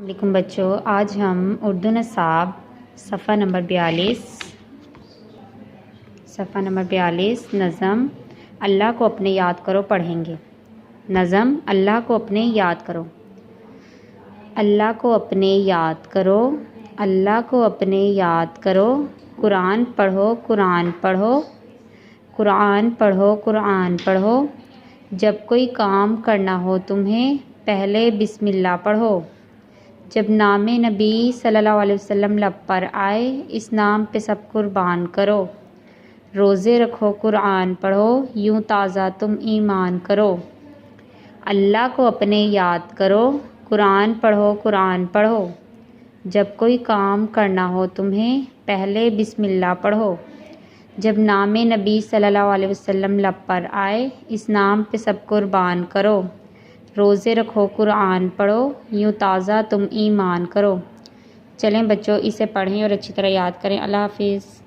वालेकुम बच्चों, आज हम उर्दू नसाब सफ़ा नंबर 42 नज़म अल्लाह को अपने याद करो पढ़ेंगे। नज़म अल्लाह को अपने याद करो। अल्लाह को अपने याद करो, अल्लाह को अपने याद करो। कुरान पढ़ो, कुरान पढ़ो, कुरान पढ़ो, कुरान पढ़ो। जब कोई काम करना हो तुम्हें पहले बिस्मिल्लाह पढ़ो। जब नाम नबी सल्लल्लाहु अलैहि वसल्लम लब पर आए इस नाम पे सब कुर्बान करो। रोज़े रखो, कुरान पढ़ो, यूँ ताज़ा तुम ईमान करो। अल्लाह को अपने याद करो, कुरान पढ़ो, कुरान पढ़ो। जब कोई काम करना हो तुम्हें पहले बिस्मिल्लाह पढ़ो। जब नाम नबी सल्लल्लाहु अलैहि वसल्लम लब पर आए इस नाम पे सब कुर्बान करो। रोज़े रखो, कुरान पढ़ो, यूँ ताज़ा तुम ईमान करो। चलें बच्चों, इसे पढ़ें और अच्छी तरह याद करें। अल्लाह हाफिज़।